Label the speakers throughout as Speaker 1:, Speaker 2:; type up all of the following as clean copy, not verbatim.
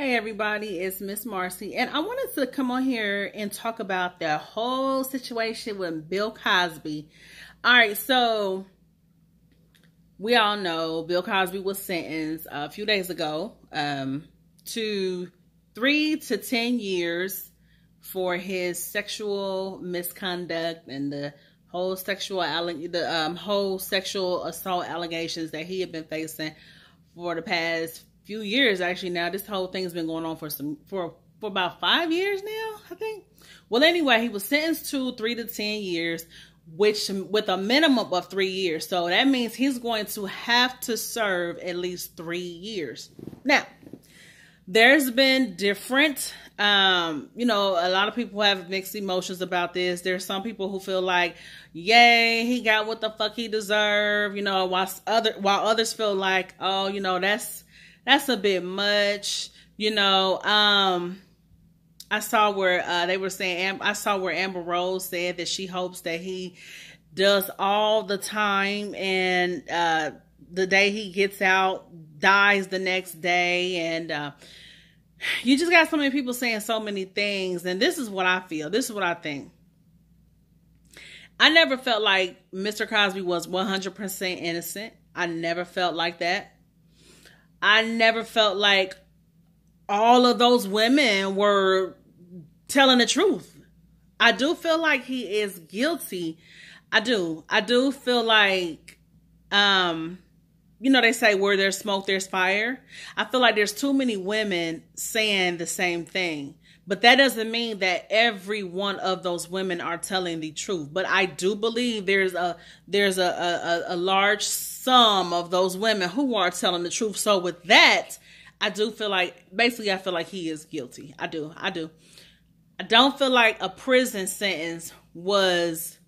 Speaker 1: Hey everybody, it's Miss Marcy, and I wanted to come on here and talk about the whole situation with Bill Cosby. All right, so we all know Bill Cosby was sentenced a few days ago to 3 to 10 years for his sexual misconduct and the whole sexual assault allegations that he had been facing for the past few years. Actually, now this whole thing's been going on for about 5 years now, I think. Well, anyway, he was sentenced to 3 to 10 years, which with a minimum of 3 years. So that means he's going to have to serve at least 3 years. Now, there's been different, a lot of people have mixed emotions about this. There's some people who feel like, yay, he got what the fuck he deserved, while others feel like, oh, that's a bit much, I saw where they were saying, I saw where Amber Rose said that she hopes that he does all the time and the day he gets out, dies the next day. And you just got so many people saying so many things. And this is what I feel. This is what I think. I never felt like Mr. Cosby was 100% innocent. I never felt like that. I never felt like all of those women were telling the truth. I do feel like he is guilty. I do feel like, they say where there's smoke, there's fire. I feel like there's too many women saying the same thing. But that doesn't mean that every one of those women are telling the truth. But I do believe there's a large sum of those women who are telling the truth. So with that, I do feel like, basically, I feel like he is guilty. I do. I don't feel like a prison sentence was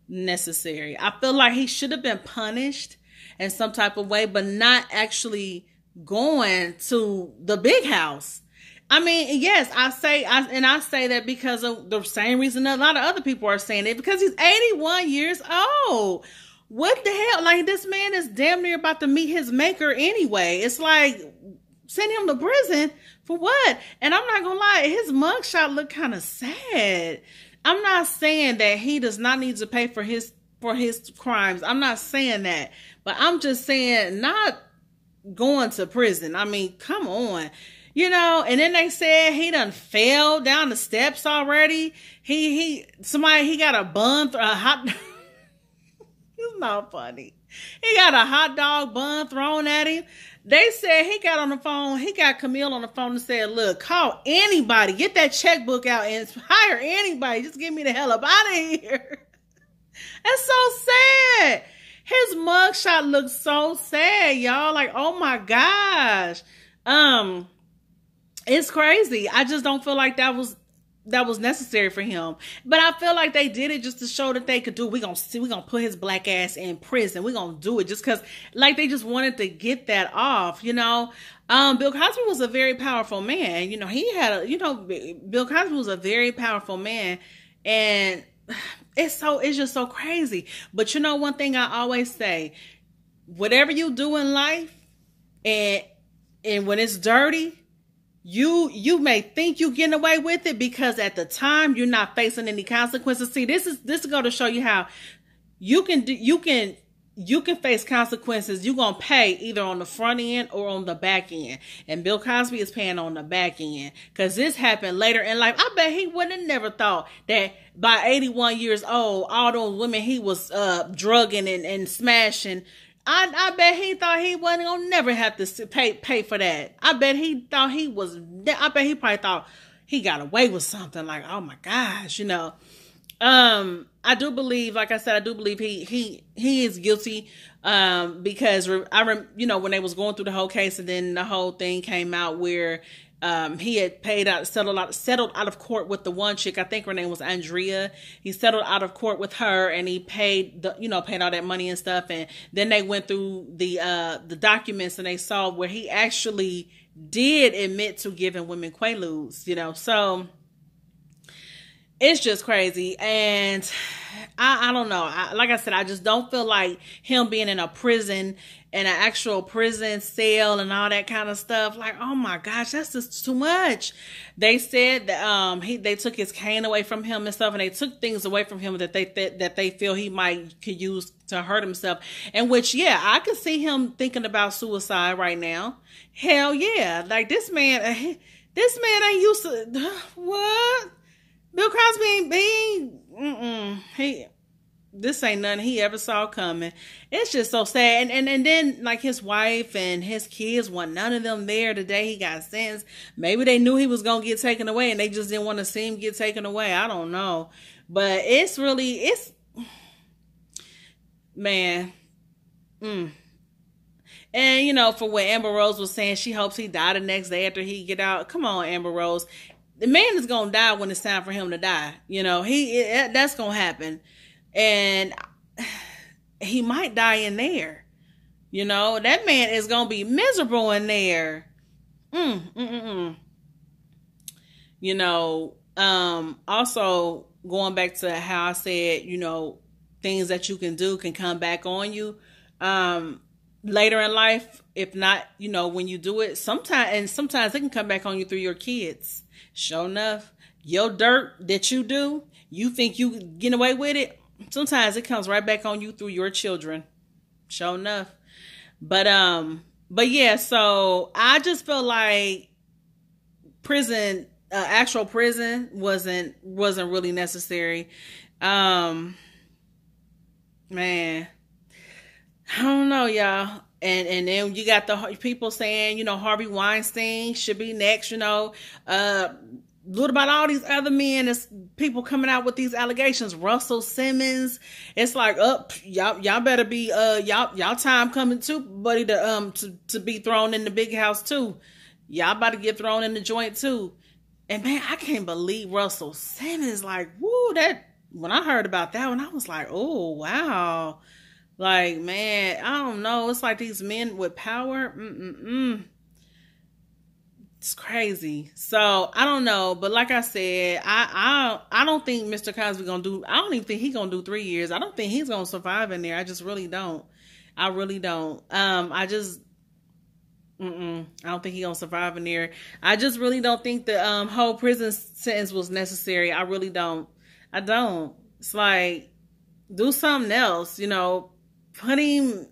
Speaker 1: necessary. I feel like he should have been punished in some type of way, but not actually going to the big house. I mean, yes, I say that because of the same reason a lot of other people are saying it, because he's 81 years old. What the hell? Like, this man is damn near about to meet his maker anyway. It's like, send him to prison for what? And I'm not gonna lie, his mugshot looked kind of sad. I'm not saying that he does not need to pay for his crimes. I'm not saying that, but I'm just saying not going to prison. I mean, come on. And then they said he done fell down the steps already. He got a bun, a hot, it's not funny. He got a hot dog bun thrown at him. They said he got Camille on the phone and said, look, call anybody, get that checkbook out and hire anybody. Just get me the hell up out of here. That's so sad. His mugshot looks so sad, y'all. Like, oh my gosh. It's crazy. I just don't feel like that was necessary for him. But I feel like they did it just to show that they could do it. We're gonna put his black ass in prison. We're gonna do it just because, like, they just wanted to get that off, Bill Cosby was a very powerful man. Bill Cosby was a very powerful man, and it's just so crazy. But one thing I always say, whatever you do in life, and when it's dirty, you may think you're getting away with it because at the time you're not facing any consequences. See, this is going to show you how you can face consequences. You're going to pay either on the front end or on the back end. And Bill Cosby is paying on the back end because this happened later in life. I bet he would have never thought that by 81 years old, all those women he was drugging and smashing, I bet he thought he wasn't gonna never have to pay for that. I bet he probably thought he got away with something. Like, oh my gosh, I do believe, like I said, I do believe he is guilty. Because when they was going through the whole case, and then the whole thing came out where he had settled out of court with the one chick. I think her name was Andrea. He settled out of court with her, and he paid paid all that money and stuff. And then they went through the documents, and they saw where he actually did admit to giving women quaaludes. So It's just crazy. And I don't know. Like I said, I just don't feel like him being in a prison, in an actual prison cell and all that kind of stuff. Like, oh my gosh, that's just too much. They said that they took his cane away from him and stuff, and they took things away from him that they feel he could use to hurt himself. And which, yeah, I could see him thinking about suicide right now. Hell yeah. Like this man ain't used to what? Bill Cosby ain't being, this ain't nothing he ever saw coming. It's just so sad. And then like his wife and his kids, want none of them there the day he got sentenced. Maybe they knew he was going to get taken away and they just didn't want to see him get taken away. I don't know. But it's man. And, you know, for what Amber Rose was saying, she hopes he died the next day after he get out. Come on, Amber Rose. The man is going to die when it's time for him to die. You know, that's going to happen. And he might die in there. You know, that man is going to be miserable in there. You know, also going back to how I said, you know, things that you can do can come back on you. Later in life, if not, you know, when you do it, sometimes it can come back on you through your kids. Sure enough, your dirt that you do, you think you get away with it. Sometimes it comes right back on you through your children. Sure enough. But yeah, so I just feel like actual prison wasn't really necessary. Man, I don't know, y'all. And then you got the people saying, you know, Harvey Weinstein should be next, you know. What about all these other men? It's people coming out with these allegations. Russell Simmons. It's like, y'all better be y'all time coming too, buddy, to be thrown in the big house too. Y'all about to get thrown in the joint too. And man, I can't believe Russell Simmons. Like, woo, when I heard about that one, I was like, oh wow. Like, man, I don't know. It's like these men with power. It's crazy. So I don't know, but like I said, I don't think Mr. Cosby gonna do. I don't even think he's gonna do 3 years. I don't think he's gonna survive in there. I just really don't. I really don't. I don't think he's gonna survive in there. I just really don't think the whole prison sentence was necessary. I really don't. I don't. It's like, do something else, you know. Put him,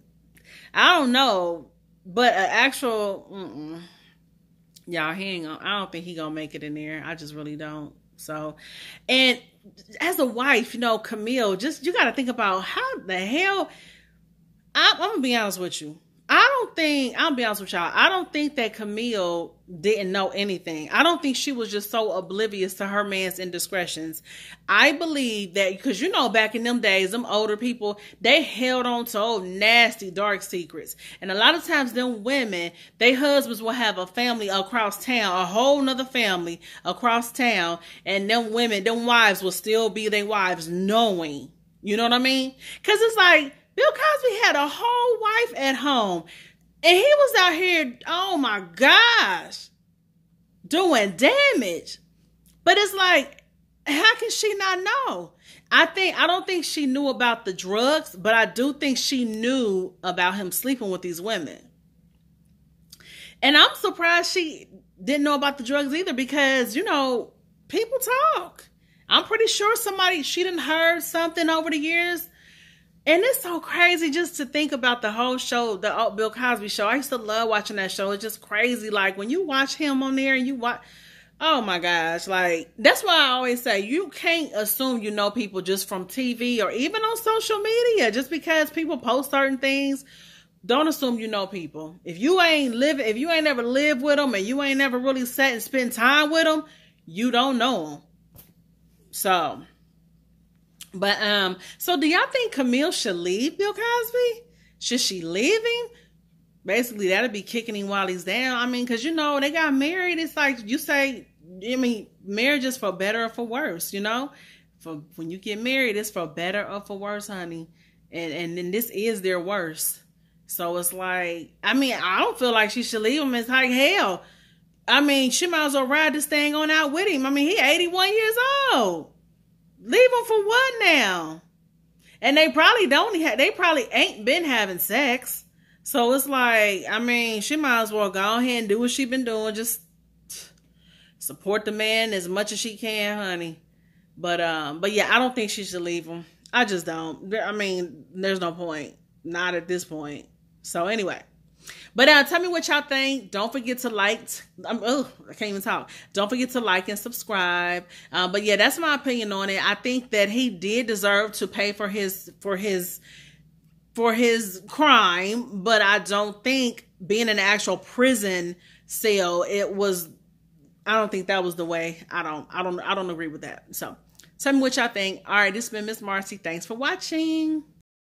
Speaker 1: I don't know, but an actual, y'all, I don't think he gonna make it in there. I just really don't. So, and as a wife, you know, Camille, you got to think about how the hell, I'm gonna be honest with you. I'll be honest with y'all. I don't think that Camille didn't know anything. I don't think she was just so oblivious to her man's indiscretions. I believe that, because you know, back in them days, them older people, they held on to old nasty dark secrets. And a lot of times them women, their husbands will have a family across town, a whole nother family across town. And them wives will still be their wives knowing. You know what I mean? Because it's like, Bill Cosby had a whole wife at home, and he was out here, oh my gosh, doing damage. But it's like, how can she not know? I don't think she knew about the drugs, but I do think she knew about him sleeping with these women. And I'm surprised she didn't know about the drugs either, because, you know, people talk. I'm pretty sure she done heard something over the years. And it's so crazy just to think about the whole show, the Bill Cosby show. I used to love watching that show. It's just crazy. Like, when you watch him on there and you watch, oh my gosh. Like, that's why I always say, you can't assume you know people just from TV or even on social media. Just because people post certain things, don't assume you know people. If you ain't never lived with them and you ain't never really sat and spent time with them, you don't know them. So... But, so do y'all think Camille should leave Bill Cosby? Should she leave him? Basically, that'd be kicking him while he's down. I mean, because, you know, they got married. It's like you say, I mean, marriage is for better or for worse, you know? When you get married, it's for better or for worse, honey. And then this is their worst. So it's like, I mean, I don't feel like she should leave him. It's like, hell. I mean, she might as well ride this thing on out with him. I mean, he 81 years old. Leave him for what now? And they probably they probably ain't been having sex. So it's like, I mean, she might as well go ahead and do what she been doing. Just support the man as much as she can, honey. But yeah, I don't think she should leave him. I just don't. I mean, there's no point. Not at this point. So anyway. But tell me what y'all think. Don't forget to like. I can't even talk. Don't forget to like and subscribe. But yeah, that's my opinion on it. I think that he did deserve to pay for his crime, but I don't think being in an actual prison cell, I don't think that was the way. I don't agree with that. So tell me what y'all think. All right, this has been Miss Marcy. Thanks for watching.